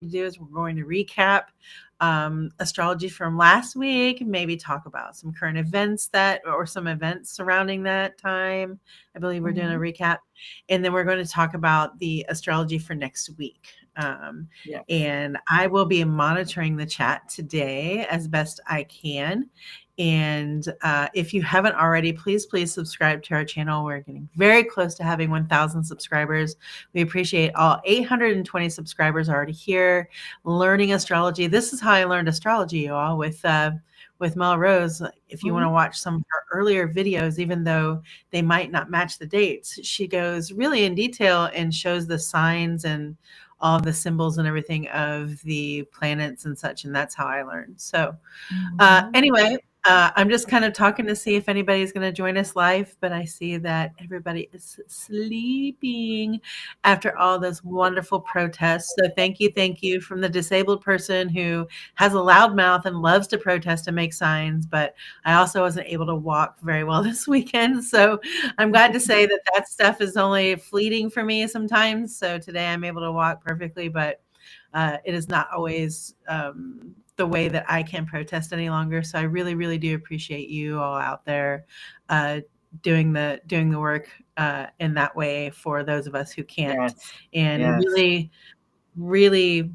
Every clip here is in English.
do is we're going to recap astrology from last week, maybe talk about some current events or some events surrounding that time. I believe we're doing a recap. And then we're going to talk about the astrology for next week. Yes. And I will be monitoring the chat today as best I can. And if you haven't already, please subscribe to our channel. We're getting very close to having 1,000 subscribers. We appreciate all 820 subscribers already here learning astrology. This is how I learned astrology, you all, with Mel Rose. If you want to watch some of her earlier videos, even though they might not match the dates, she goes really in detail and shows the signs and all the symbols and everything of the planets and such. And that's how I learned. So anyway, I'm just kind of talking to see if anybody's going to join us live, but I see that everybody is sleeping after all those wonderful protests. So thank you from the disabled person who has a loud mouth and loves to protest and make signs, but I also wasn't able to walk very well this weekend. So I'm glad to say that stuff is only fleeting for me sometimes. So today I'm able to walk perfectly, but it is not always the way that I can protest any longer. So I really do appreciate you all out there doing the work in that way for those of us who can't. And really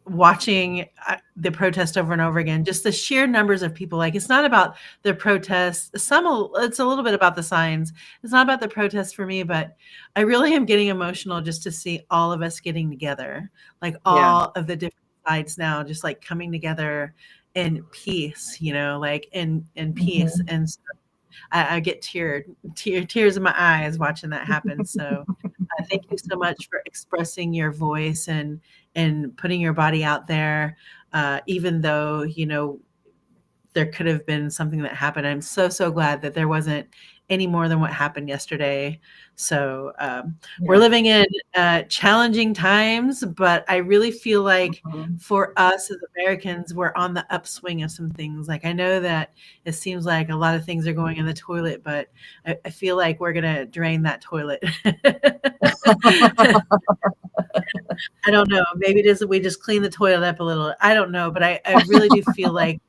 watching the protest over and over again, just the sheer numbers of people. Like, it's not about the protests. It's a little bit about the signs. It's not about the protests for me, but I really am getting emotional just to see all of us getting together, like all of the different sides now, just like coming together in peace, like in peace. And so I get tears in my eyes watching that happen. So thank you so much for expressing your voice and putting your body out there, even though, there could have been something that happened. I'm so glad that there wasn't any more than what happened yesterday. So we're living in challenging times, but I really feel like for us as Americans, we're on the upswing of some things. Like, I know that it seems like a lot of things are going in the toilet, but I feel like we're going to drain that toilet. I don't know. Maybe we just clean the toilet up a little. I don't know, but I really do feel like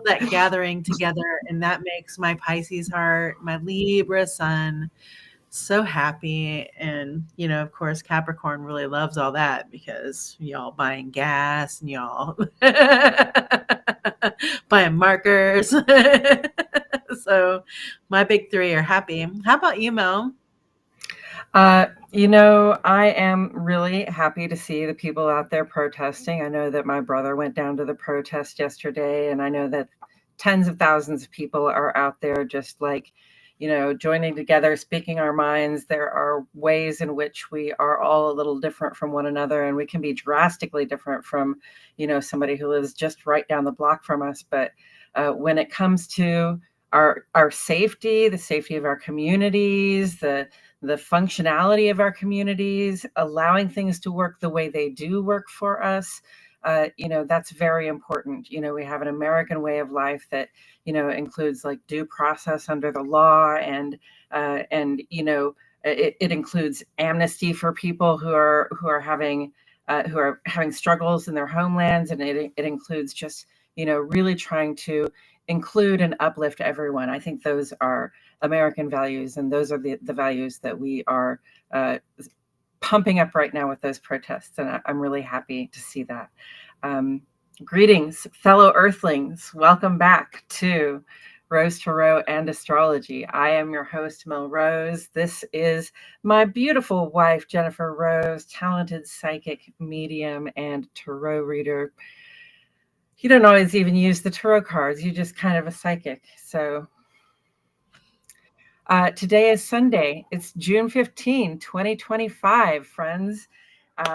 that gathering together, and that makes my Pisces heart, my Libra sun, so happy. And of course, Capricorn really loves all that because y'all buying gas and y'all buying markers. So my big three are happy. How about you, Mel? I am really happy to see the people out there protesting. I know that my brother went down to the protest yesterday, and I know that tens of thousands of people are out there just like, joining together, speaking our minds. There are ways in which we are all a little different from one another, and we can be drastically different from, somebody who lives just right down the block from us. But when it comes to our safety, the safety of our communities, the functionality of our communities, allowing things to work the way they do work for us, that's very important. We have an American way of life that, includes like due process under the law, and it includes amnesty for people who are having struggles in their homelands, and it includes just, really trying to include and uplift everyone. I think those are American values, and those are the values that we are pumping up right now with those protests, and I'm really happy to see that. Greetings, fellow Earthlings. Welcome back to Rose Tarot and Astrology. I am your host, Mel Rose. This is my beautiful wife, Jennifer Rose, talented psychic, medium, and tarot reader. You don't always even use the tarot cards. You're just kind of a psychic. So today is Sunday. It's June 15, 2025, friends.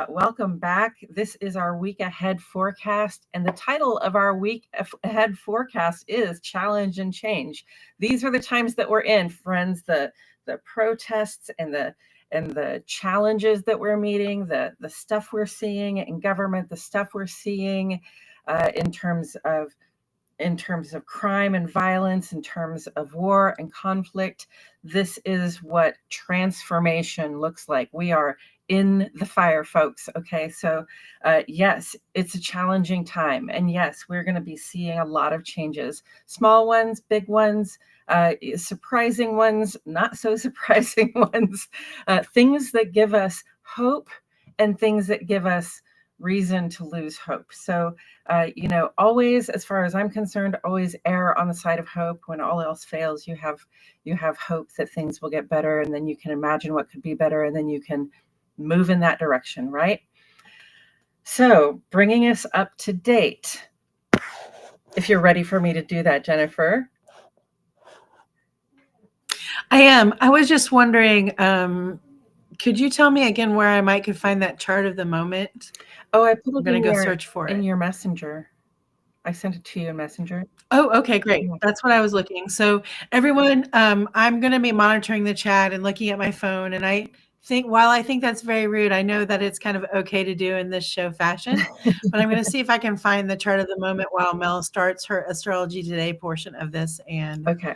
Welcome back. This is our week ahead forecast, and the title of our week ahead forecast is Challenge and Change. These are the times that we're in, friends. The protests and the challenges that we're meeting, the stuff we're seeing in government, the stuff we're seeing in terms of crime and violence, in terms of war and conflict. This is what transformation looks like. We are in the fire, folks. Okay, so yes, it's a challenging time, and yes, we're going to be seeing a lot of changes, small ones, big ones, surprising ones, not so surprising ones, things that give us hope and things that give us reason to lose hope. So, always, as far as I'm concerned, always err on the side of hope. When all else fails, you have hope that things will get better, and then you can imagine what could be better, and then you can move in that direction, right? So, bringing us up to date. If you're ready for me to do that, Jennifer. I am. I was just wondering, could you tell me again where I could find that chart of the moment? Oh, I put it I'm going to go search for it in your messenger. I sent it to you in Messenger. Oh, okay, great. That's what I was looking. So everyone, I'm going to be monitoring the chat and looking at my phone. And I think, while I think that's very rude, I know that it's kind of okay to do in this show fashion, but I'm going to see if I can find the chart of the moment while Mel starts her Astrology Today portion of this. And okay.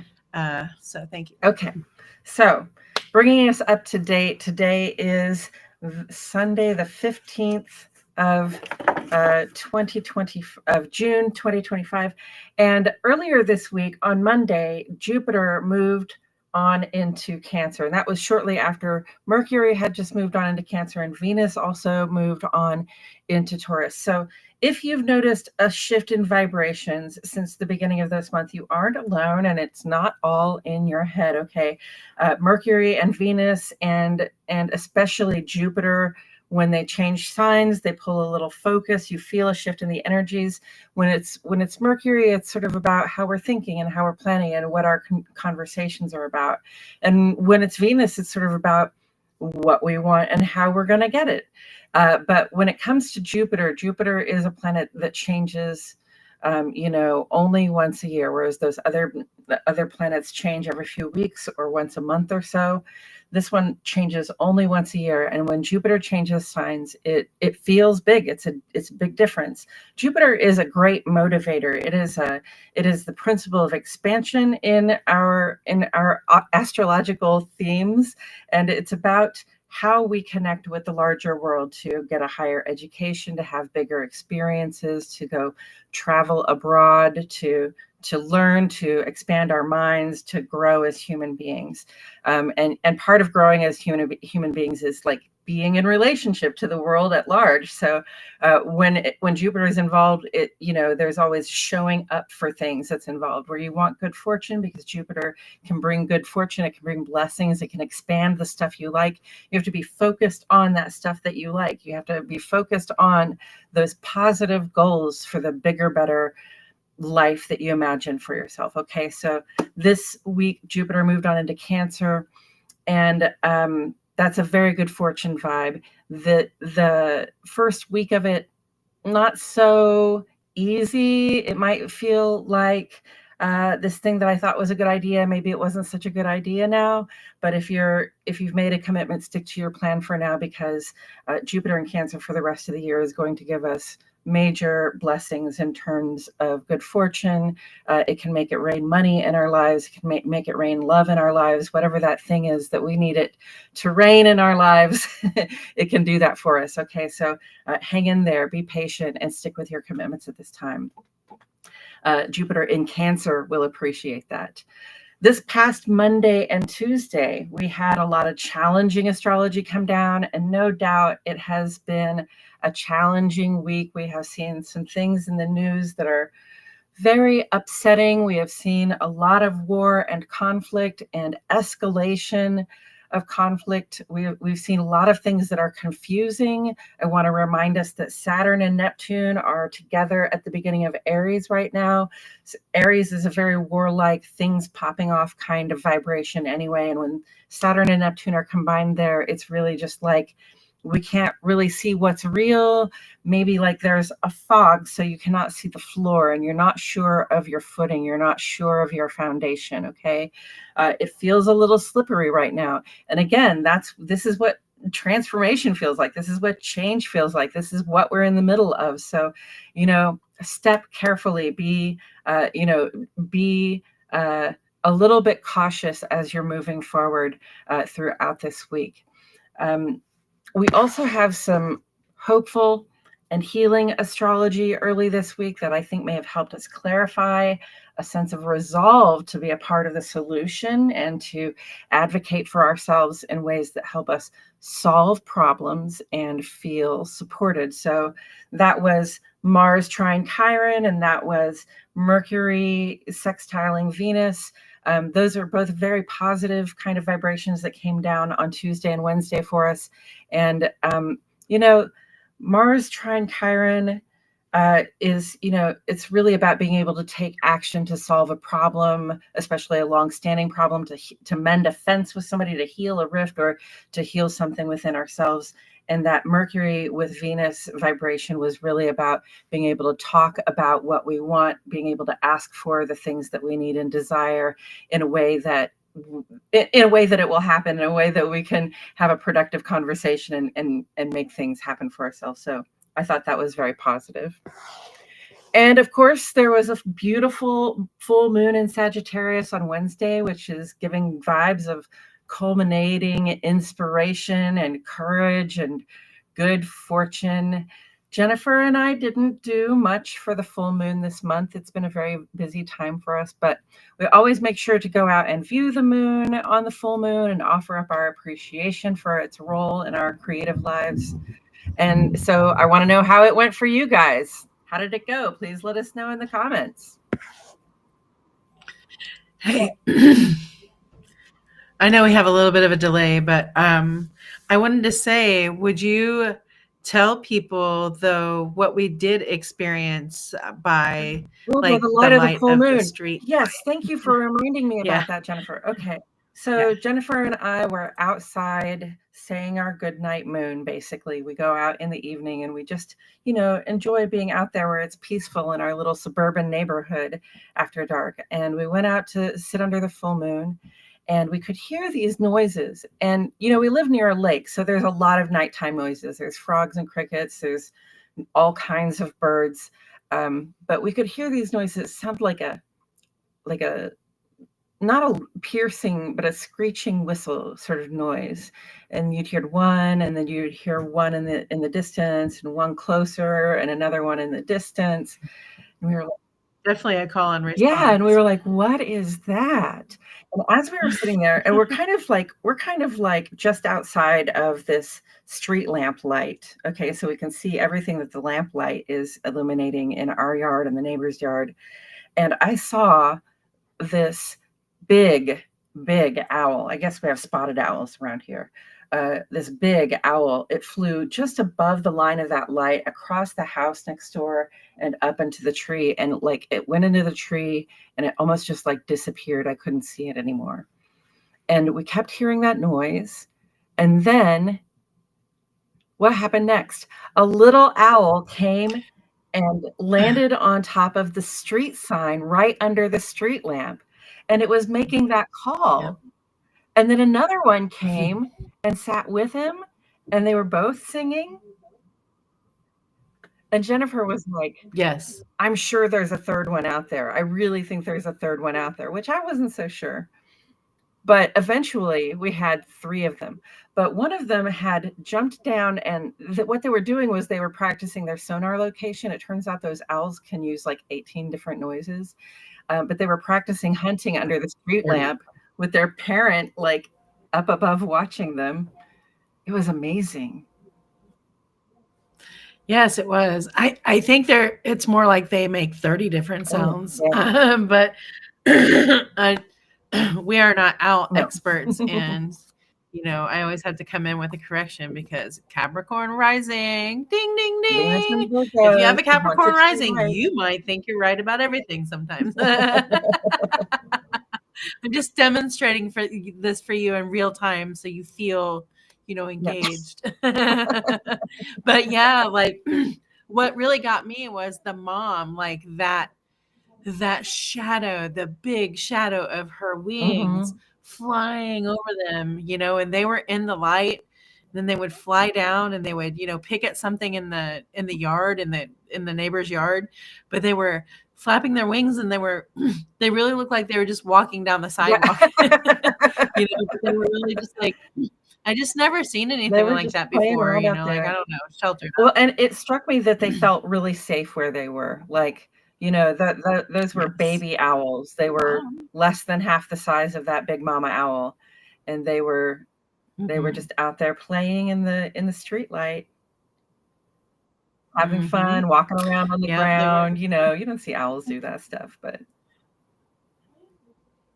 So thank you. Okay. So bringing us up to date, today is Sunday, the 15th of 2020 of June 2025, and earlier this week on Monday, Jupiter moved on into Cancer, and that was shortly after Mercury had just moved on into Cancer, and Venus also moved on into Taurus. So if you've noticed a shift in vibrations since the beginning of this month, you aren't alone, and it's not all in your head. Okay, Mercury and Venus, and especially Jupiter, when they change signs, they pull a little focus. You feel a shift in the energies. When it's Mercury, it's sort of about how we're thinking and how we're planning and what our conversations are about. And when it's Venus, it's sort of about what we want and how we're going to get it. But when it comes to Jupiter, Jupiter is a planet that changes, only once a year, whereas those other planets change every few weeks or once a month or so. This one changes only once a year, and when Jupiter changes signs, it feels big. It's a big difference. Jupiter is a great motivator. It is the principle of expansion in our astrological themes, and it's about how we connect with the larger world to get a higher education, to have bigger experiences, to go travel abroad, to learn, to expand our minds, to grow as human beings. And part of growing as human beings is like being in relationship to the world at large. So when Jupiter is involved, there's always showing up for things that's involved where you want good fortune, because Jupiter can bring good fortune. It can bring blessings. It can expand the stuff you like. You have to be focused on that stuff that you like. You have to be focused on those positive goals for the bigger, better life that you imagine for yourself. Okay, so this week Jupiter moved on into Cancer, and that's a very good fortune vibe. The first week of it, not so easy. It might feel like this thing that I thought was a good idea, maybe it wasn't such a good idea now. But if you've made a commitment, stick to your plan for now, because Jupiter in Cancer for the rest of the year is going to give us major blessings in terms of good fortune. It can make it rain money in our lives. It can make it rain love in our lives. Whatever that thing is that we need it to rain in our lives, it can do that for us. Okay, so hang in there, be patient, and stick with your commitments at this time. Jupiter in Cancer will appreciate that. This past Monday and Tuesday, we had a lot of challenging astrology come down, and no doubt it has been a challenging week. We have seen some things in the news that are very upsetting. We have seen a lot of war and conflict and escalation of conflict. We've seen a lot of things that are confusing. I want to remind us that Saturn and Neptune are together at the beginning of Aries right now. So Aries is a very warlike, things popping off kind of vibration anyway. And when Saturn and Neptune are combined there, it's really just like we can't really see what's real. Maybe like there's a fog, so you cannot see the floor, and you're not sure of your footing. You're not sure of your foundation. Okay. It feels a little slippery right now. And again, this is what transformation feels like. This is what change feels like. This is what we're in the middle of. So, step carefully, be a little bit cautious as you're moving forward throughout this week. We also have some hopeful and healing astrology early this week that I think may have helped us clarify a sense of resolve to be a part of the solution and to advocate for ourselves in ways that help us solve problems and feel supported. So that was Mars trine Chiron, and that was Mercury sextiling Venus. Those are both very positive kind of vibrations that came down on Tuesday and Wednesday for us. And, Mars trine Chiron is, it's really about being able to take action to solve a problem, especially a long-standing problem, to mend a fence with somebody, to heal a rift, or to heal something within ourselves. And that Mercury with Venus vibration was really about being able to talk about what we want, being able to ask for the things that we need and desire in a way that it will happen, in a way that we can have a productive conversation and make things happen for ourselves. So I thought that was very positive. And of course, there was a beautiful full moon in Sagittarius on Wednesday, which is giving vibes of culminating inspiration and courage and good fortune. Jennifer and I didn't do much for the full moon this month. It's been a very busy time for us, but we always make sure to go out and view the moon on the full moon and offer up our appreciation for its role in our creative lives. And so I want to know how it went for you guys. How did it go? Please let us know in the comments. Hey, I know we have a little bit of a delay, but I wanted to say, would you tell people though what we did experience by the light of the full moon? The street? Yes, thank you for reminding me about that, Jennifer. Okay, so Jennifer and I were outside saying our goodnight moon. Basically, we go out in the evening and we just, enjoy being out there where it's peaceful in our little suburban neighborhood after dark. And we went out to sit under the full moon. And we could hear these noises. And, we live near a lake, so there's a lot of nighttime noises. There's frogs and crickets. There's all kinds of birds. But we could hear these noises sound like a not a piercing, but a screeching whistle sort of noise. And you'd hear one, and then you'd hear one in the distance, and one closer, and another one in the distance. And we were like, definitely a call and response. Yeah, and we were like, what is that? And as we were sitting there, and we're kind of like just outside of this street lamp light. Okay, so we can see everything that the lamp light is illuminating in our yard and the neighbor's yard. And I saw this big owl. I guess we have spotted owls around here. This big owl, it flew just above the line of that light across the house next door and up into the tree. And it went into the tree and it almost just disappeared. I couldn't see it anymore. And we kept hearing that noise. And then what happened next? A little owl came and landed on top of the street sign right under the street lamp. And it was making that call. Yep. And then another one came and sat with him, and they were both singing. And Jennifer was like, yes, I'm sure there's a third one out there. I really think there's a third one out there, which I wasn't so sure. But eventually we had 3 of them. But one of them had jumped down, and what they were doing was they were practicing their sonar location. It turns out those owls can use 18 different noises. But they were practicing hunting under the street lamp with their parent up above watching them. It was amazing. Yes, it was. I think it's more like they make 30 different sounds. But we are not owl experts. And, I always have to come in with a correction because Capricorn rising, ding, ding, ding. If you have a Capricorn rising, you might think you're right about everything sometimes. I'm just demonstrating this for you in real time so you feel, engaged. But yeah, what really got me was the mom, that shadow, the big shadow of her wings flying over them, and they were in the light. Then they would fly down and they would, pick at something in the yard, in the neighbor's yard, but they were flapping their wings and they really looked like they were just walking down the sidewalk. But they were really just I just never seen They anything were like just that playing before, around you out know, like, I there. don't know, sheltered Well, up. and it struck me that they felt really safe where they were. Like, you know, those were Yes. baby owls. They were Um, less than half the size of that big mama owl, and they were mhm. just out there playing in the street light, having Mhm. fun, walking around on the Yep, they were. ground. You know, you don't see owls do that stuff, but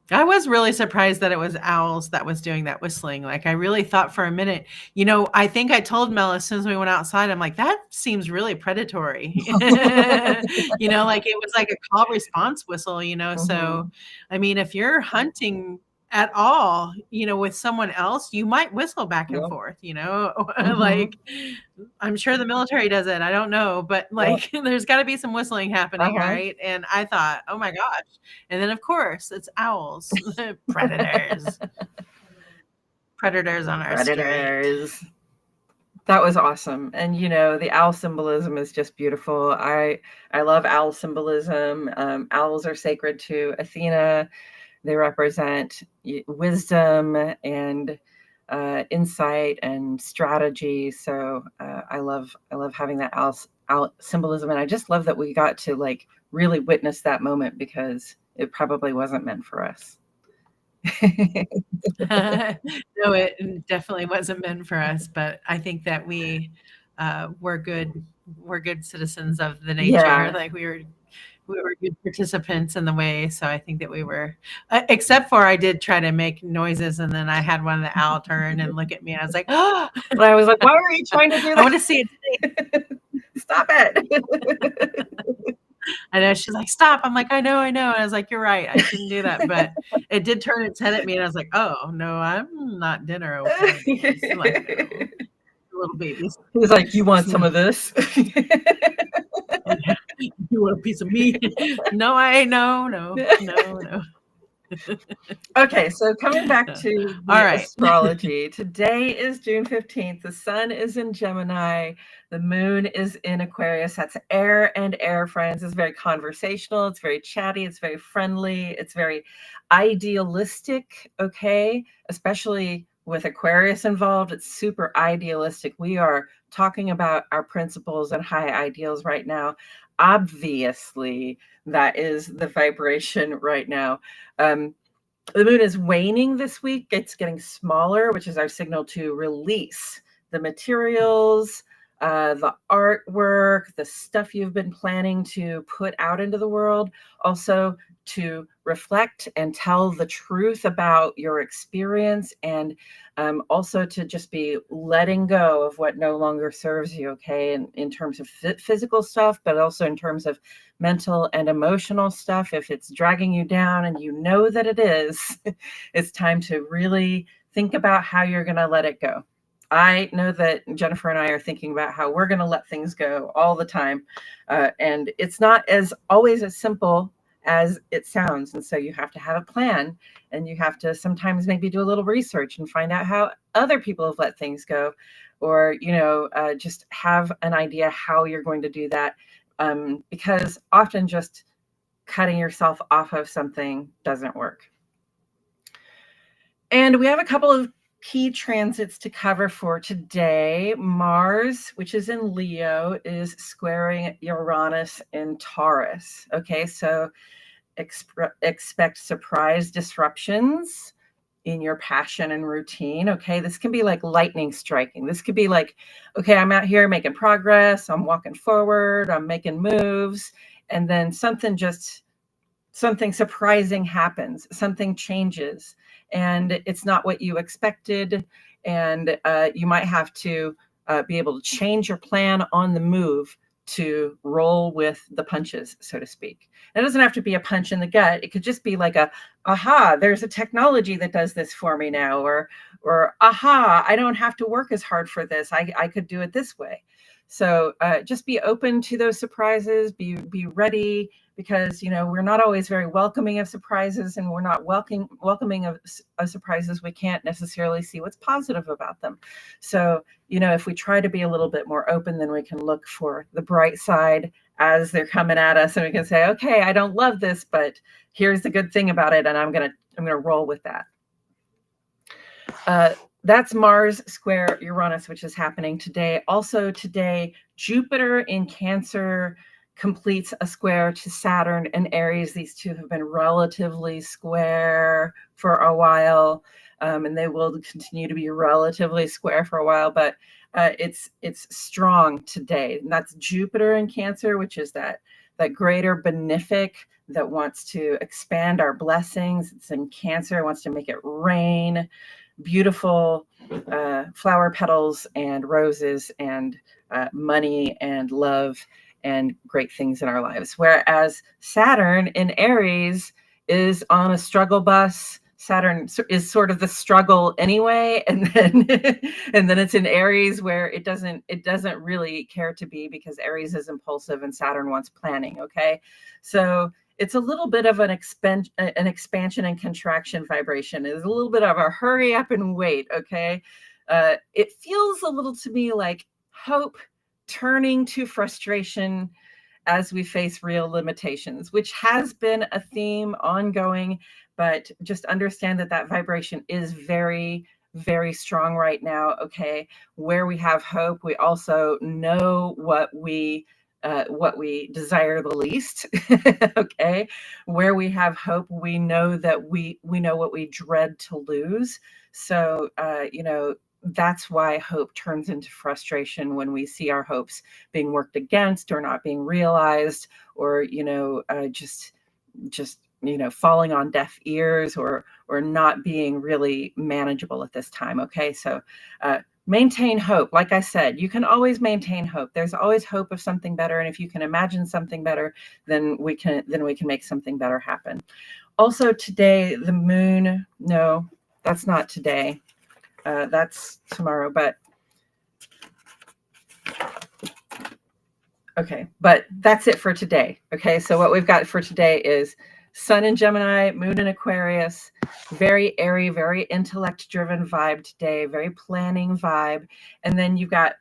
I was really surprised that it was owls that was doing that whistling. Like, I really thought for a minute, you know, I think I told Mel as soon as we went outside, I'm like, that seems really predatory. You know, like it was like a call response whistle, you know. So, Mhm. I mean, if you're hunting at all, you know, with someone else, you might whistle back and Yep. forth, you know, Mhm. like I'm sure the military does it. I don't know, but Yep. like there's got to be some whistling happening, Uh-huh. right? And I thought, oh my gosh. And then, of course, it's owls, predators, predators on our street. Predators. That was awesome. And you know, the owl symbolism is just beautiful. I love owl symbolism. Owls are sacred to Athena. They represent wisdom and insight and strategy. So I love having that owl symbolism, and I just love that we got to like really witness that moment because it probably wasn't meant for us. No, it definitely wasn't meant for us, but I think that we're good citizens of the nature. Yeah. Like we were good participants in the way. So I think that we were, except for I did try to make noises, and then I had one of the owl turn and look at me, and I was like, oh, And I was like, why were you trying to do I want that? to see it. Stop it. I know. She's like, stop. I'm like, I know. And I was like, you're right. I shouldn't do that. But it did turn its head at me, and I was like, oh, no, I'm not dinner, okay, babies. Like, no, little babies. He's like, you want some So, of this? yeah, you want a piece of me? No, no. Okay, so coming back to All the right. astrology, today is June 15th. The sun is in Gemini. The moon is in Aquarius. That's air and air, friends. It's very conversational. It's very chatty. It's very friendly. It's very idealistic, okay? Especially with Aquarius involved, it's super idealistic. We are talking about our principles and high ideals right now. Obviously, that is the vibration right now. The moon is waning this week. It's getting smaller, which is our signal to release the materials, the artwork, the stuff you've been planning to put out into the world. Also, to reflect and tell the truth about your experience, and also to just be letting go of what no longer serves you, okay, in terms of physical stuff, but also in terms of mental and emotional stuff. If it's dragging you down and you know that it is, it's time to really think about how you're going to let it go. I know that Jennifer and I are thinking about how we're going to let things go all the time. And it's not as always as simple as it sounds. And so you have to have a plan, and you have to sometimes maybe do a little research and find out how other people have let things go, or, just have an idea how you're going to do that. Because often just cutting yourself off of something doesn't work. And we have a couple of key transits to cover for today. Mars, which is in Leo, is squaring Uranus in Taurus. Okay, so expect surprise disruptions in your passion and routine. Okay, this can be like lightning striking. This could be like, okay, I'm out here making progress, I'm walking forward, I'm making moves, and then something surprising happens, something changes, and it's not what you expected. And you might have to be able to change your plan on the move to roll with the punches, so to speak. And it doesn't have to be a punch in the gut. It could just be like aha, there's a technology that does this for me now, or aha, I don't have to work as hard for this. I could do it this way. So just be open to those surprises, be ready, because we're not always very welcoming of surprises, and we're not welcoming of surprises we can't necessarily see what's positive about them. So if we try to be a little bit more open, then we can look for the bright side as they're coming at us, and we can say, okay, I don't love this, but here's the good thing about it, and I'm gonna roll with that. that's Mars square Uranus, which is happening today. Also today, Jupiter in Cancer completes a square to Saturn and Aries. These two have been relatively square for a while, and they will continue to be relatively square for a while, but it's strong today. And that's Jupiter in Cancer, which is that greater benefic that wants to expand our blessings. It's in Cancer, wants to make it rain. Beautiful flower petals and roses and money and love and great things in our lives. Whereas Saturn in Aries is on a struggle bus. Saturn is sort of the struggle anyway, and then and then it's in Aries where it doesn't really care to be, because Aries is impulsive and Saturn wants planning. Okay, so it's a little bit of an expansion and contraction vibration. It's a little bit of a hurry up and wait, okay? It feels a little to me like hope turning to frustration as we face real limitations, which has been a theme ongoing, but just understand that vibration is very, very strong right now, okay? Where we have hope, we also know what we desire the least. Okay, where we have hope, we know that we know what we dread to lose. So that's why hope turns into frustration when we see our hopes being worked against or not being realized, or just falling on deaf ears, or not being really manageable at this time. Okay, so maintain hope. Like I said, you can always maintain hope. There's always hope of something better. And if you can imagine something better, then we can make something better happen. Also today, the moon, no, that's not today. That's tomorrow, but okay, but that's it for today. Okay, so what we've got for today is Sun in Gemini, Moon in Aquarius, very airy, very intellect-driven vibe today, very planning vibe. And then you've got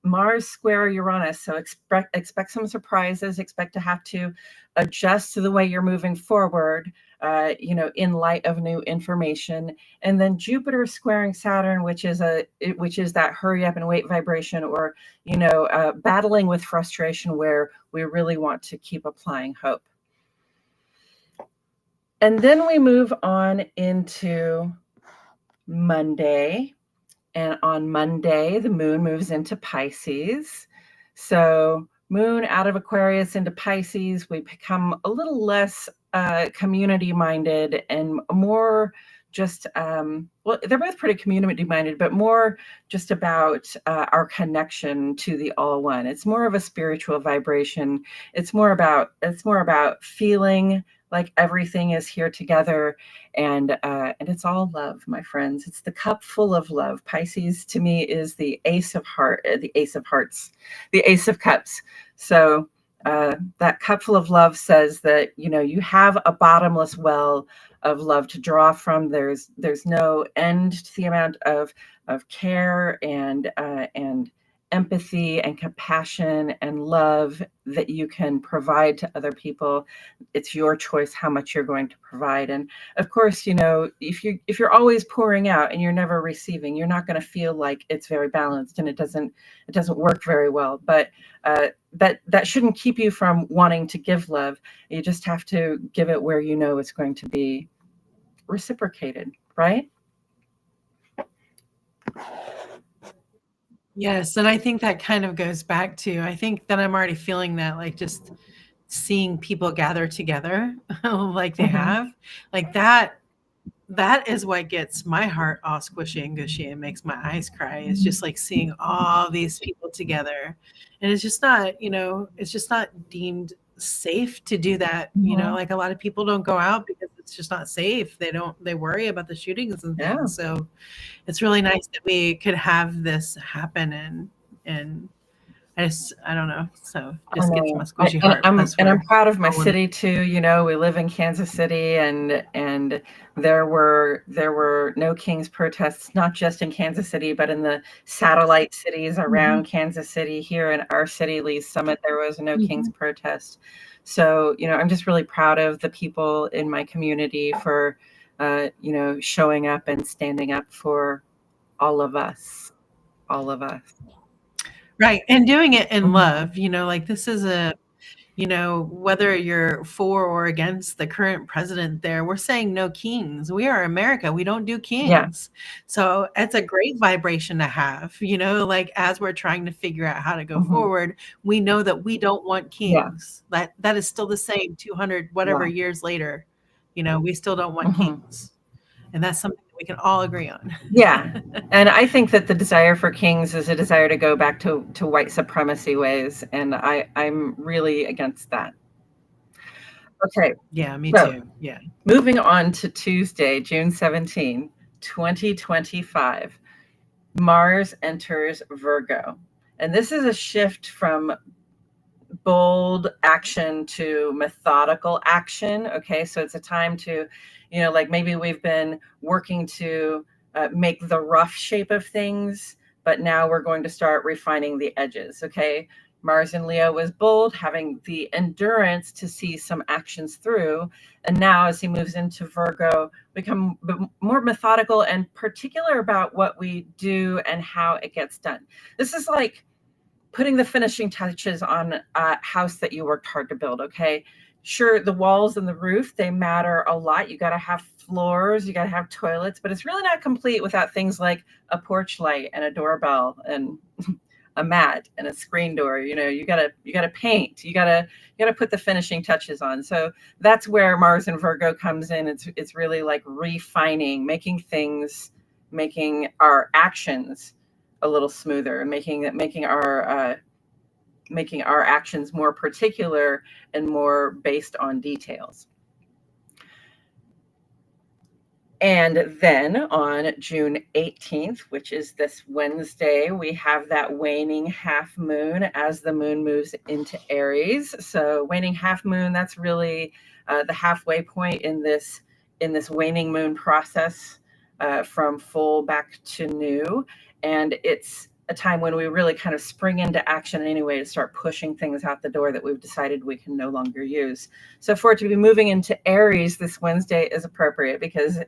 Mars square Uranus, so expect some surprises, expect to have to adjust to the way you're moving forward, in light of new information. And then Jupiter squaring Saturn, which is that hurry up and wait vibration, or battling with frustration, where we really want to keep applying hope. And then we move on into Monday. And on Monday, the moon moves into Pisces. So moon out of Aquarius into Pisces, we become a little less community-minded and more just, well, they're both pretty community-minded, but more just about our connection to the all one. It's more of a spiritual vibration. It's more about feeling like everything is here together, and it's all love, my friends. It's the cup full of love. Pisces to me is the ace of hearts, the ace of cups. So that cup full of love says that you have a bottomless well of love to draw from. There's no end to the amount of care and empathy and compassion and love that you can provide to other people. It's your choice how much you're going to provide. And of course, if you're always pouring out and you're never receiving, you're not going to feel like it's very balanced, and it doesn't work very well. But that shouldn't keep you from wanting to give love. You just have to give it where it's going to be reciprocated, right? Yes, and I think that kind of goes back to, I think that I'm already feeling that, like, just seeing people gather together like they have, like that is what gets my heart all squishy and gushy and makes my eyes cry. It's just like seeing all these people together, and it's just not, it's just not deemed safe to do that. Like a lot of people don't go out because it's just not safe. They worry about the shootings and things. Yeah. So it's really nice that we could have this happen, and I don't know. So just gets my squishy heart. I'm proud of my city too. We live in Kansas City, and there were no King's protests, not just in Kansas City, but in the satellite cities around Kansas City. Here in our city, Lee's Summit, there was no King's protest. So, I'm just really proud of the people in my community for, showing up and standing up for all of us. Right. And doing it in Mhm. love, like this is whether you're for or against the current president there, we're saying no kings. We are America. We don't do kings. So it's a great vibration to have, like as we're trying to figure out how to go forward, we know that we don't want kings. That is still the same 200 whatever years later. We still don't want kings. And that's something that we can all agree on. Yeah. And I think that the desire for kings is a desire to go back to white supremacy ways. And I'm really against that. Okay. Yeah, me too. Yeah. Moving on to Tuesday, June 17, 2025, Mars enters Virgo. And this is a shift from bold action to methodical action. Okay. So it's a time to, like maybe we've been working to make the rough shape of things, but now we're going to start refining the edges. Okay. Mars in Leo was bold, having the endurance to see some actions through. And now as he moves into Virgo, become more methodical and particular about what we do and how it gets done. This is like putting the finishing touches on a house that you worked hard to build. Okay. Sure, the walls and the roof, they matter a lot. You got to have floors, you got to have toilets, but it's really not complete without things like a porch light and a doorbell and a mat and a screen door. You got to paint, you got to put the finishing touches on. So that's where Mars and Virgo comes in. It's really like refining, making our actions a little smoother, making our actions more particular and more based on details. And then on June 18th, which is this Wednesday, we have that waning half moon as the moon moves into Aries. So waning half moon, that's really the halfway point in this waning moon process, from full back to new. And it's a time when we really kind of spring into action anyway to start pushing things out the door that we've decided we can no longer use. So for it to be moving into Aries this Wednesday is appropriate because,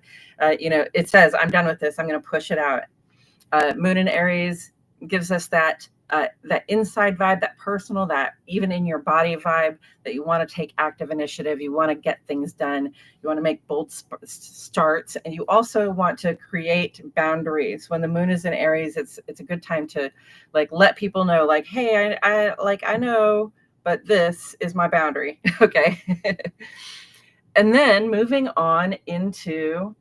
it says, I'm done with this. I'm going to push it out. Moon in Aries gives us that inside vibe, that personal, that even in your body vibe, that you want to take active initiative. You want to get things done. You want to make bold starts. And you also want to create boundaries. When the moon is in Aries, it's a good time to like let people know, like, hey, I know, but this is my boundary. Okay. And then moving on into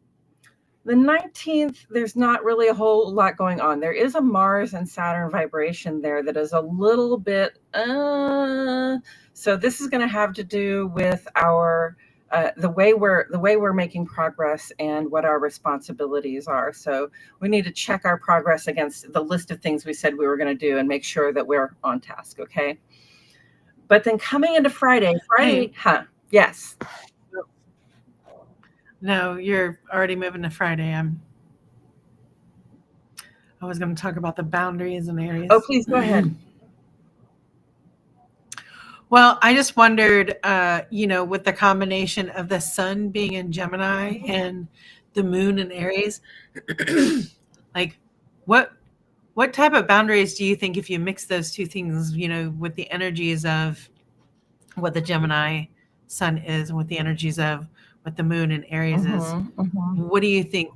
the 19th, there's not really a whole lot going on. There is a Mars and Saturn vibration there that is a little bit, so this is going to have to do with our, the way we're making progress and what our responsibilities are. So we need to check our progress against the list of things we said we were going to do and make sure that we're on task. Okay. But then coming into Friday, yes. No, you're already moving to Friday. I was going to talk about the boundaries in Aries. Oh, please go ahead. Well, I just wondered, with the combination of the sun being in Gemini and the moon in Aries, like what type of boundaries do you think if you mix those two things, with the energies of what the Gemini sun is and with the energies of what the moon in Aries is, what do you think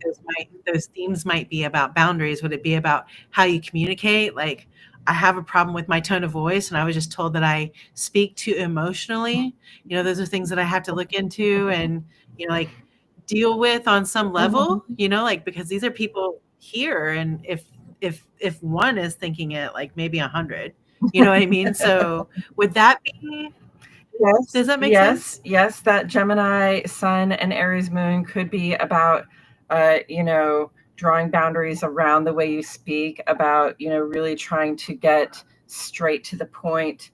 those themes might be about boundaries? Would it be about how you communicate? Like, I have a problem with my tone of voice, and I was just told that I speak too emotionally. Those are things that I have to look into and, like deal with on some level, because these are people here. And if one is thinking it, like maybe 100, you know what I mean? So would that be, yes, does that make sense? Yes, that Gemini sun and Aries moon could be about, drawing boundaries around the way you speak, about, really trying to get straight to the point,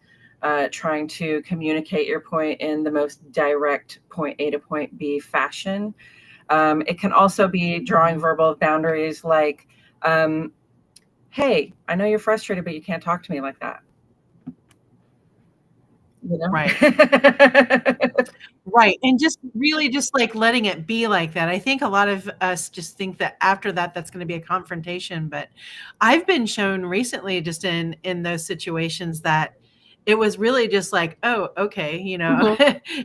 trying to communicate your point in the most direct point A to point B fashion. It can also be drawing verbal boundaries like, hey, I know you're frustrated, but you can't talk to me like that. Right. Right. And just really just like letting it be like that. I think a lot of us just think that after that, that's going to be a confrontation. But I've been shown recently just in those situations that it was really just like, oh, okay,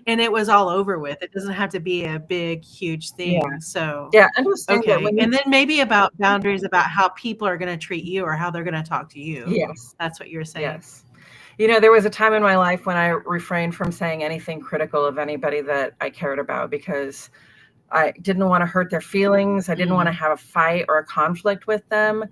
and it was all over with. It doesn't have to be a big, huge thing. So, Yeah. Understand that okay. when And then maybe about boundaries about how people are going to treat you or how they're going to talk to you. yes. That's what you're saying. Yes. There was a time in my life when I refrained from saying anything critical of anybody that I cared about because I didn't want to hurt their feelings. I didn't want to have a fight or a conflict with them.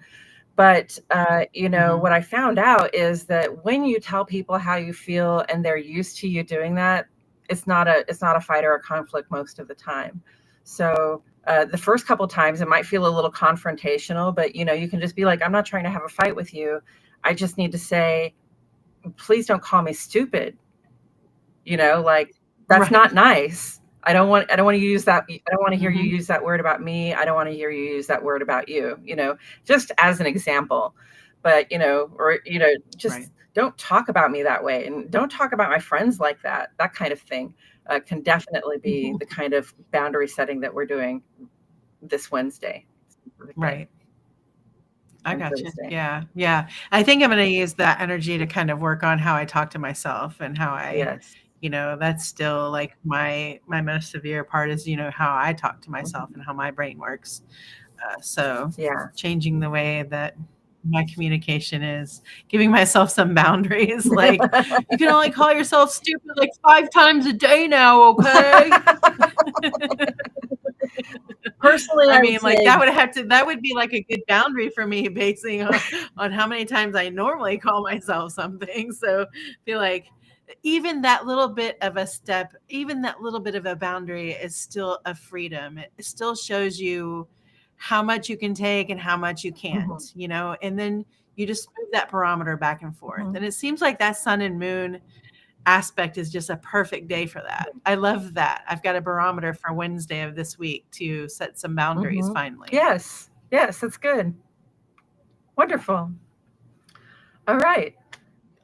But, what I found out is that when you tell people how you feel and they're used to you doing that, it's not a fight or a conflict most of the time. So the first couple times it might feel a little confrontational, but, you can just be like, I'm not trying to have a fight with you. I just need to say, please don't call me stupid. Like that's not nice. I don't want to use that. I don't want to hear you use that word about me. I don't want to hear you use that word about you, just as an example. But, just don't talk about me that way. And don't talk about my friends like that. That kind of thing can definitely be the kind of boundary setting that we're doing this Wednesday. Right. I got you. Yeah. Yeah. I think I'm going to use that energy to kind of work on how I talk to myself and how I, that's still like my most severe part is, how I talk to myself and how my brain works. So changing the way that my communication is, giving myself some boundaries. Like you can only call yourself stupid like 5 times a day now. Okay. Personally, I mean, like that would be like a good boundary for me basing on how many times I normally call myself something. So feel like even that little bit of a step, even that little bit of a boundary is still a freedom. It still shows you how much you can take and how much you can't, and then you just move that barometer back and forth. And it seems like that sun and moon aspect is just a perfect day for that. I love that. I've got a barometer for Wednesday of this week to set some boundaries finally. Yes, that's good. Wonderful. All right.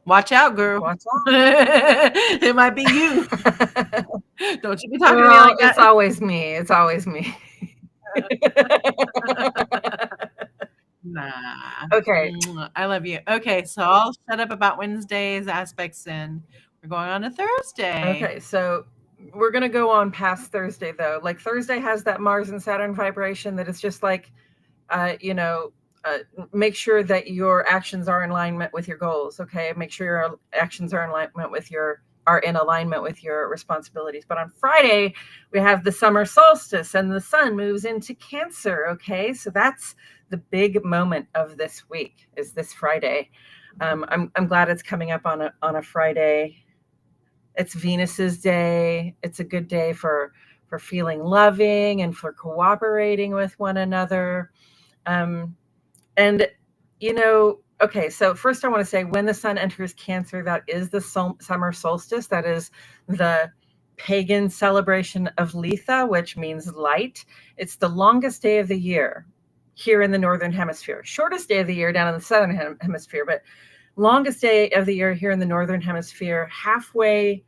Watch out, girl. Watch out. It might be you. Don't you be talking to me like that. It's always me. It's always me. Nah. Okay. I love you. Okay, so I'll shut up about Wednesday's aspects and we're going on to Thursday. Okay, so we're going to go on past Thursday, though. Like Thursday has that Mars and Saturn vibration that is just like, make sure that your actions are in alignment with your goals. Okay, make sure your actions are in alignment with your responsibilities. But on Friday, we have the summer solstice and the sun moves into Cancer. Okay, so that's the big moment of this week is this Friday. I'm glad it's coming up on a Friday. It's Venus's day. It's a good day for feeling loving and for cooperating with one another. Okay, so first I want to say when the sun enters Cancer, that is the summer solstice. That is the pagan celebration of Letha, which means light. It's the longest day of the year here in the Northern Hemisphere. Shortest day of the year down in the Southern Hemisphere, but longest day of the year here in the Northern Hemisphere, halfway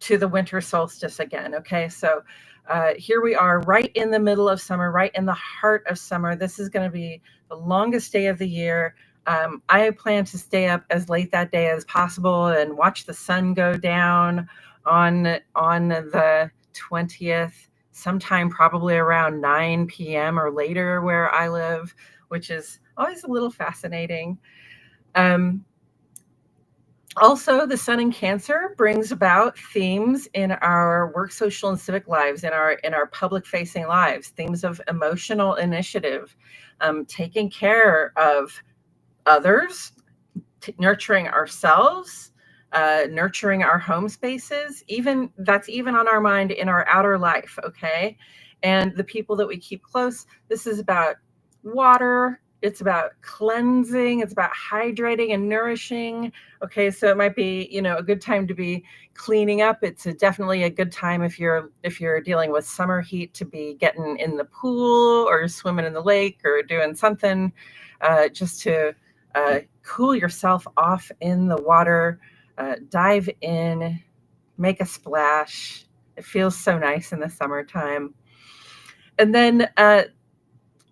to the winter solstice again. Okay, so here we are right in the middle of summer, right in the heart of summer. This is going to be the longest day of the year. I plan to stay up as late that day as possible and watch the sun go down on the 20th, sometime probably around 9 p.m. or later where I live, which is always a little fascinating. Also, the sun in Cancer brings about themes in our work, social, and civic lives, in our public-facing lives, themes of emotional initiative, taking care of others, nurturing ourselves, nurturing our home spaces. That's even on our mind in our outer life, okay? And the people that we keep close. This is about water. It's about cleansing. It's about hydrating and nourishing. Okay, so it might be, a good time to be cleaning up. It's definitely a good time if you're dealing with summer heat to be getting in the pool or swimming in the lake or doing something just to cool yourself off in the water. Dive in, make a splash, It feels so nice in the summertime. And then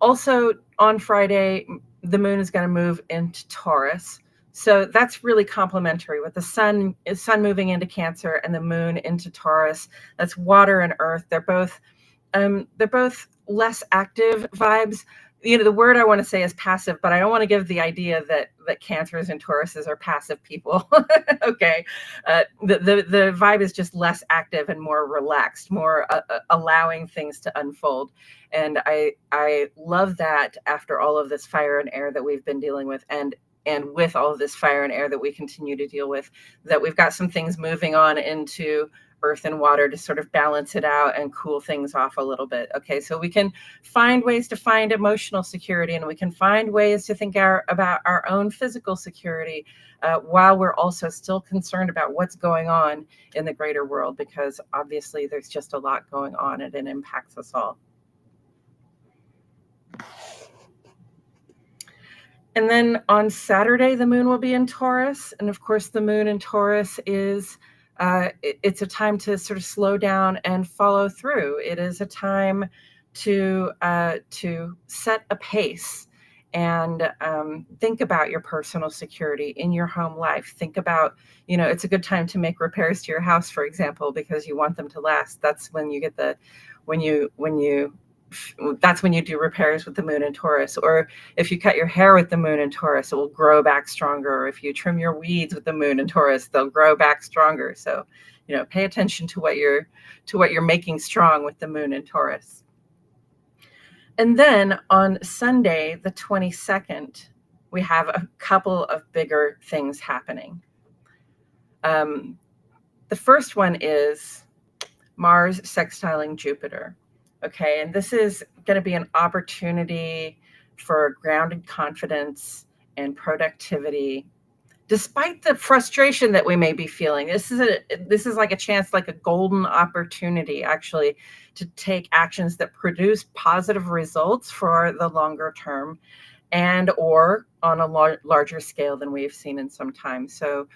also on Friday, the moon is going to move into Taurus. So that's really complementary with the sun moving into Cancer and the moon into Taurus. That's water and earth. They're both less active vibes. The word I want to say is passive, but I don't want to give the idea that Cancers and Tauruses are passive people. Okay. The vibe is just less active and more relaxed, more allowing things to unfold. And I love that after all of this fire and air that we've been dealing with, and with all of this fire and air that we continue to deal with, that we've got some things moving on into earth and water to sort of balance it out and cool things off a little bit. Okay, so we can find ways to find emotional security, and we can find ways to think about our own physical security while we're also still concerned about what's going on in the greater world, because obviously there's just a lot going on and it impacts us all. And then on Saturday, the moon will be in Taurus. And of course, the moon in Taurus is, it's a time to sort of slow down and follow through. It is a time to set a pace and think about your personal security in your home life. Think about, it's a good time to make repairs to your house, for example, because you want them to last. That's when you get that's when you do repairs with the moon in Taurus. Or if you cut your hair with the moon in Taurus, it will grow back stronger. Or if you trim your weeds with the moon in Taurus, they'll grow back stronger. So, pay attention to what you're making strong with the moon in Taurus. And then on Sunday, the 22nd, we have a couple of bigger things happening. The first one is Mars sextiling Jupiter. Okay, and this is going to be an opportunity for grounded confidence and productivity, despite the frustration that we may be feeling. This is like a chance, like a golden opportunity, actually, to take actions that produce positive results for the longer term, and or on a larger scale than we've seen in some time. So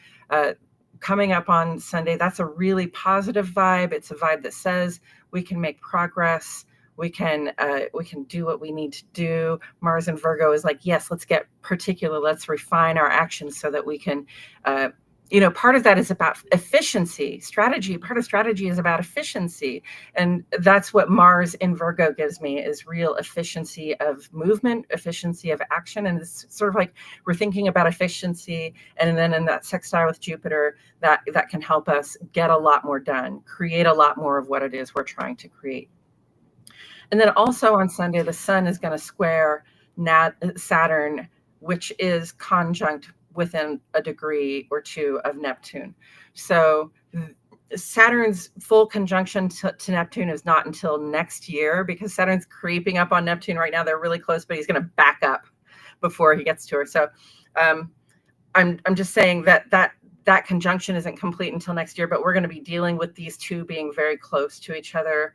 coming up on Sunday, that's a really positive vibe. It's a vibe that says we can make progress. We can do what we need to do. Mars and Virgo is like, yes, let's get particular. Let's refine our actions so that we can, part of that is about efficiency, strategy. Part of strategy is about efficiency. And that's what Mars in Virgo gives me, is real efficiency of movement, efficiency of action. And it's sort of like we're thinking about efficiency. And then in that sextile with Jupiter, that can help us get a lot more done, create a lot more of what it is we're trying to create. And then also on Sunday, the sun is going to square Saturn, which is conjunct within a degree or two of Neptune. So Saturn's full conjunction to Neptune is not until next year, because Saturn's creeping up on Neptune right now. They're really close, but he's going to back up before he gets to her. So I'm just saying that conjunction isn't complete until next year, but we're going to be dealing with these two being very close to each other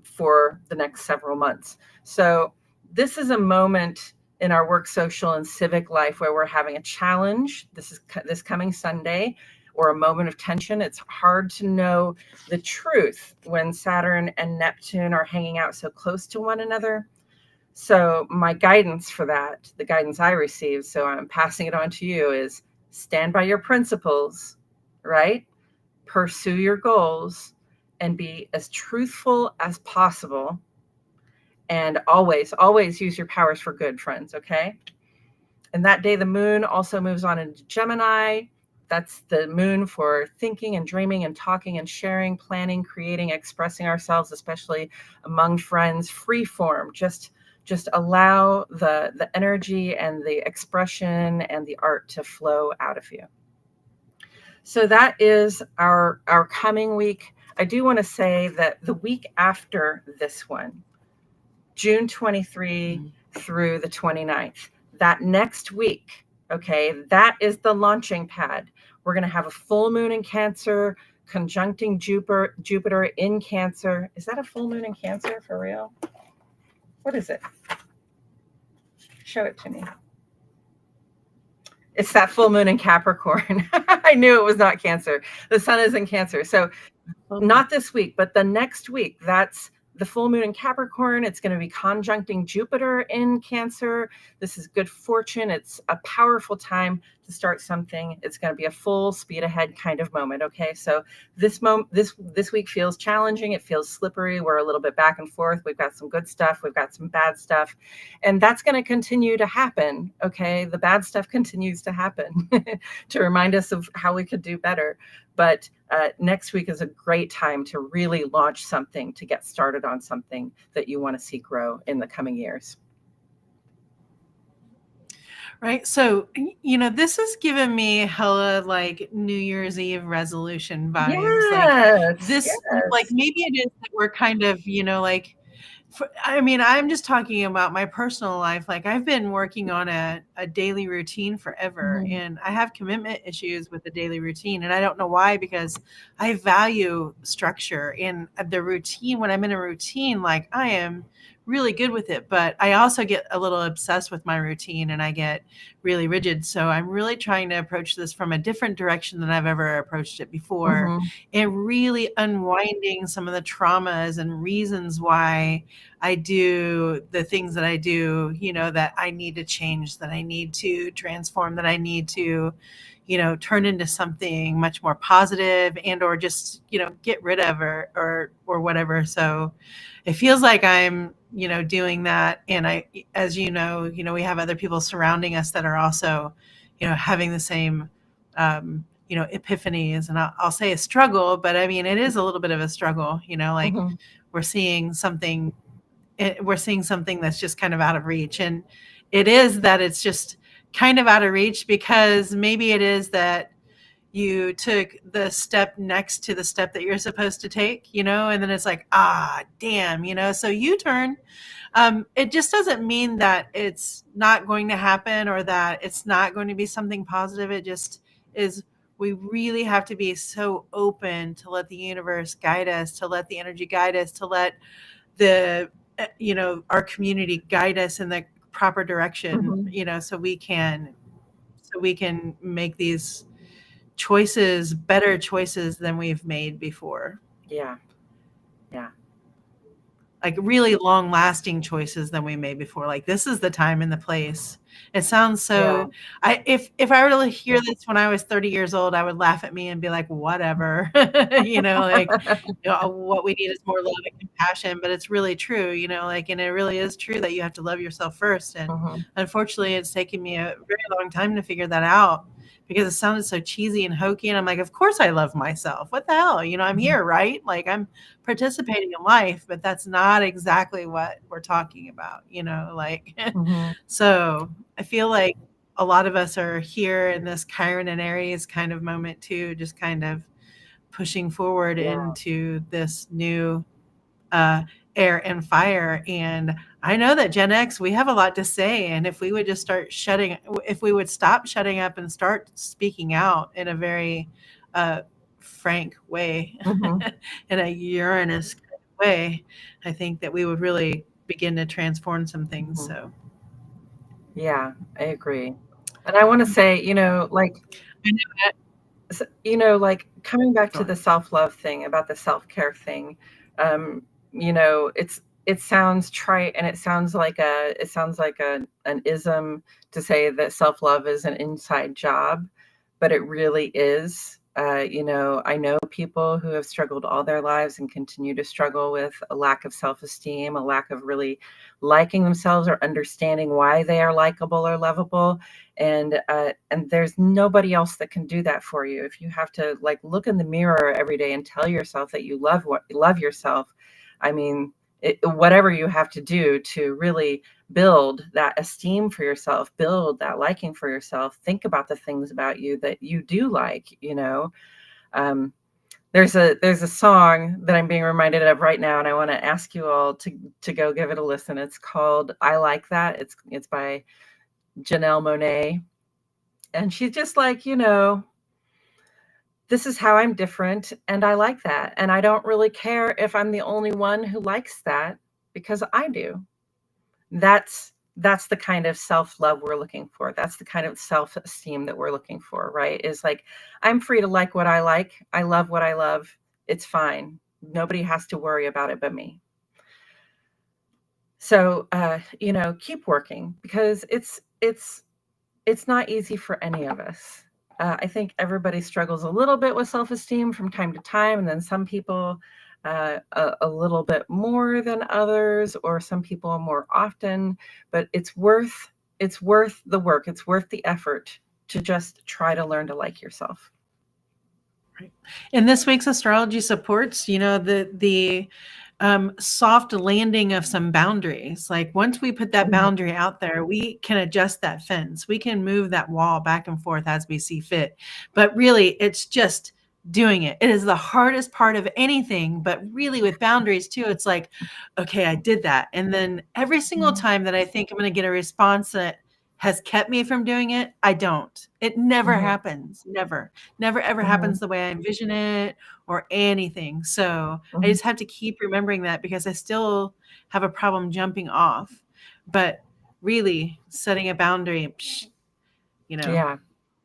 for the next several months. So this is a moment in our work, social, and civic life where we're having a challenge. This coming Sunday, or a moment of tension. It's hard to know the truth when Saturn and Neptune are hanging out so close to one another. So my guidance for that, the guidance I received, so I'm passing it on to you, is stand by your principles, right? Pursue your goals and be as truthful as possible. And always, always use your powers for good, friends, okay? And that day, the moon also moves on into Gemini. That's the moon for thinking and dreaming and talking and sharing, planning, creating, expressing ourselves, especially among friends, free form. Just allow the energy and the expression and the art to flow out of you. So that is our coming week. I do want to say that the week after this one, June 23 through the 29th, that next week, okay, that is the launching pad. We're going to have a full moon in Cancer, conjuncting Jupiter in Cancer. Is that a full moon in Cancer for real? What is it? Show it to me. It's that full moon in Capricorn. I knew it was not Cancer. The sun is in Cancer. So not this week, but the next week, that's the full moon in Capricorn. It's going to be conjuncting Jupiter in Cancer. This is good fortune. It's a powerful time to start something. It's going to be a full speed ahead kind of moment. Okay. So this week feels challenging. It feels slippery. We're a little bit back and forth. We've got some good stuff. We've got some bad stuff, and that's going to continue to happen. Okay. The bad stuff continues to happen to remind us of how we could do better. But next week is a great time to really launch something, to get started on something that you want to see grow in the coming years. Right. So, this is giving me hella like New Year's Eve resolution vibes. Like this, Yes. like maybe it is that we're kind of, I'm just talking about my personal life. Like I've been working on a daily routine forever, and I have commitment issues with the daily routine. And I don't know why, because I value structure and the routine. When I'm in a routine, like I am really good with it, but I also get a little obsessed with my routine and I get really rigid. So I'm really trying to approach this from a different direction than I've ever approached it before, and really unwinding some of the traumas and reasons why I do the things that I do, that I need to change, that I need to transform, that I need to, turn into something much more positive and, or just, get rid of or whatever. So it feels like I'm, doing that. And as we have other people surrounding us that are also, having the same, epiphanies. And I'll say a struggle, but I mean, it is a little bit of a struggle, like we're seeing something that's just kind of out of reach. And it is that it's just kind of out of reach because maybe it is that you took the step next to the step that you're supposed to take, and then it's like, damn, so U-turn. It just doesn't mean that it's not going to happen or that it's not going to be something positive. It just is. We really have to be so open to let the universe guide us, to let the energy guide us, to let the, our community guide us in the proper direction, so we can make these choices, better choices than we've made before. Yeah. Like really long lasting choices than we made before. Like this is the time and the place. It sounds so, if I were to hear this when I was 30 years old, I would laugh at me and be like, whatever, what we need is more love and compassion, but it's really true, and it really is true that you have to love yourself first. And unfortunately, it's taken me a very long time to figure that out because it sounded so cheesy and hokey. And I'm like, of course I love myself. What the hell? I'm here, right? Like I'm participating in life, but that's not exactly what we're talking about, So I feel like a lot of us are here in this Chiron and Aries kind of moment too, just kind of pushing forward into this new air and fire. And I know that Gen X, we have a lot to say. And if we would just stop shutting up and start speaking out in a very frank way, in a Uranus kind of way, I think that we would really begin to transform some things. So yeah, I agree. And I want to say, coming back to the self-love thing, about the self-care thing, it sounds trite and it sounds like an ism to say that self-love is an inside job, but it really is. I know people who have struggled all their lives and continue to struggle with a lack of self-esteem, a lack of really liking themselves or understanding why they are likable or lovable. And there's nobody else that can do that for you. If you have to look in the mirror every day and tell yourself that you love yourself, I mean, whatever you have to do to really build that esteem for yourself, build that liking for yourself, think about the things about you that you do like. There's a song that I'm being reminded of right now, and I want to ask you all to go give it a listen. It's called "I Like That." It's by Janelle Monáe, and she's just like, this is how I'm different, and I like that. And I don't really care if I'm the only one who likes that, because I do. That's that's the kind of self-love we're looking for. That's the kind of self-esteem that we're looking for, right? Is like, I'm free to like what I like. I love what I love. It's fine. Nobody has to worry about it but me. So, keep working, because it's not easy for any of us. I think everybody struggles a little bit with self-esteem from time to time, and then some people a little bit more than others, or some people more often. But it's worth the work. It's worth the effort to just try to learn to like yourself. Right. And this week's astrology supports, the soft landing of some boundaries. Like once we put that boundary out there, we can adjust that fence. We can move that wall back and forth as we see fit. But really, it's just doing it. It is the hardest part of anything. But really, with boundaries too, it's like, okay, I did that. And then every single time that I think I'm going to get a response that has kept me from doing it, I don't. It never happens. Never ever happens the way I envision it or anything. So I just have to keep remembering that, because I still have a problem jumping off. But really setting a boundary, Yeah,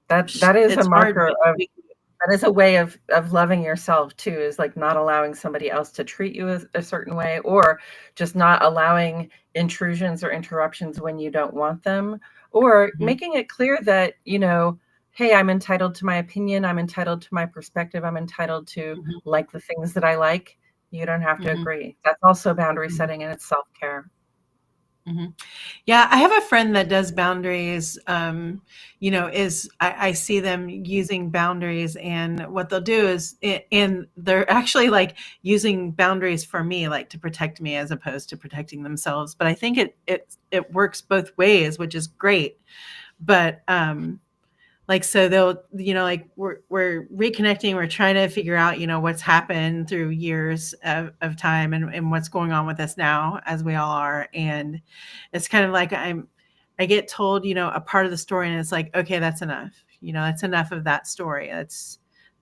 that is a marker of, that is a way of loving yourself too, is like not allowing somebody else to treat you a certain way, or just not allowing intrusions or interruptions when you don't want them, or making it clear that, hey, I'm entitled to my opinion. I'm entitled to my perspective. I'm entitled to like the things that I like. You don't have to agree. That's also boundary setting, and it's self-care. Yeah, I have a friend that does boundaries. I see them using boundaries, and what they'll do is, and they're actually like using boundaries for me, like to protect me as opposed to protecting themselves. But I think it works both ways, which is great. But so they'll, like we're reconnecting, we're trying to figure out, what's happened through years of time, and what's going on with us now, as we all are. And it's kind of like I get told, a part of the story, and it's like, okay, that's enough. That's enough of that story.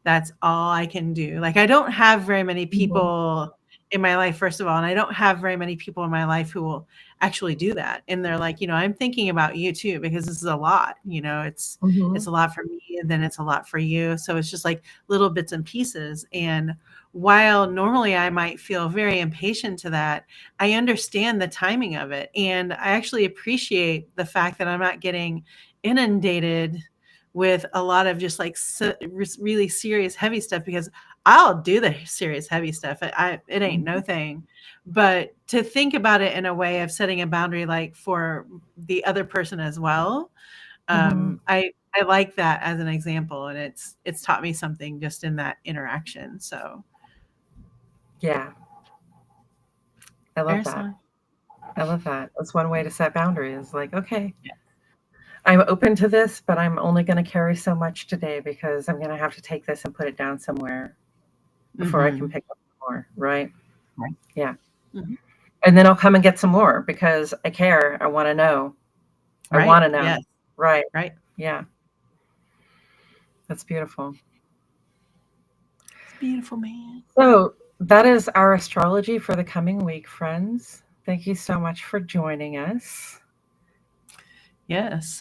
That's all I can do. Like, I don't have very many people in my life, first of all, and I don't have very many people in my life who will actually do that. And they're like, I'm thinking about you too, because this is a lot. It's a lot for me, and then it's a lot for you. So it's just like little bits and pieces. And while normally I might feel very impatient to that, I understand the timing of it, and I actually appreciate the fact that I'm not getting inundated with a lot of just like really serious, heavy stuff, because I'll do the serious, heavy stuff. It ain't no thing. But to think about it in a way of setting a boundary, like for the other person as well, I like that as an example, and it's taught me something just in that interaction. So yeah, I love that. I love that. That's one way to set boundaries. Like, okay, I'm open to this, but I'm only going to carry so much today, because I'm going to have to take this and put it down somewhere before I can pick up more. Right. Yeah. And then I'll come and get some more, because I care. I want to know. I want to know. Yes. Right. Right. Yeah. That's beautiful. It's beautiful, man. So that is our astrology for the coming week, friends. Thank you so much for joining us. Yes.